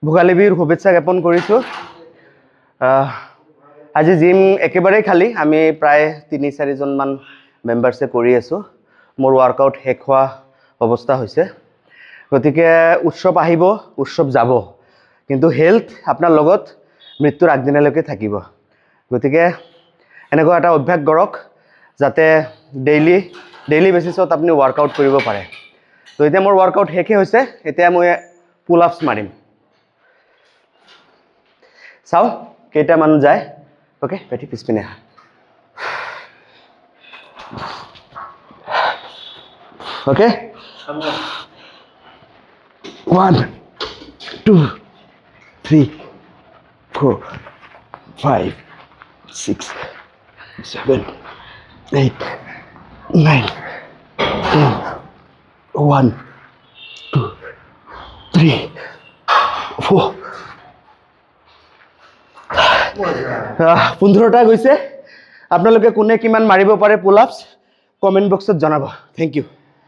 ভোগালী বিহুৰ শুভেচ্ছা জ্ঞাপন কৰিছোঁ। আজি জিম একেবাৰেই খালী, আমি প্ৰায় ৩-৪জনমান মেম্বাৰ্ছে কৰি আছোঁ। মোৰ ৱৰ্কআউট শেষ হোৱা অৱস্থা হৈছে। গতিকে উৎসৱ আহিব, উৎসৱ যাব, কিন্তু হেল্থ আপোনাৰ লগত মৃত্যুৰ আগদিনালৈকে থাকিব। গতিকে এনেকুৱা এটা অভ্যাস কৰক যাতে ডেইলি বেচিছত আপুনি ৱৰ্কআউট কৰিব পাৰে। তো এতিয়া মোৰ ৱৰ্কআউট শেষেই হৈছে, এতিয়া মই পুল আপছ মাৰিম। চাওঁ কেইটামান যায়। অ'কে, বেটি পিছপিনে আহা। অ'কে, 1 2 3 4 5 6 7 8 9 10 1 2 3 4 15টা গৈছে। আপোনালোকে কোনে কিমান মাৰিব পাৰে পুল আপছ কমেণ্ট বক্সত জনাব। Thank U.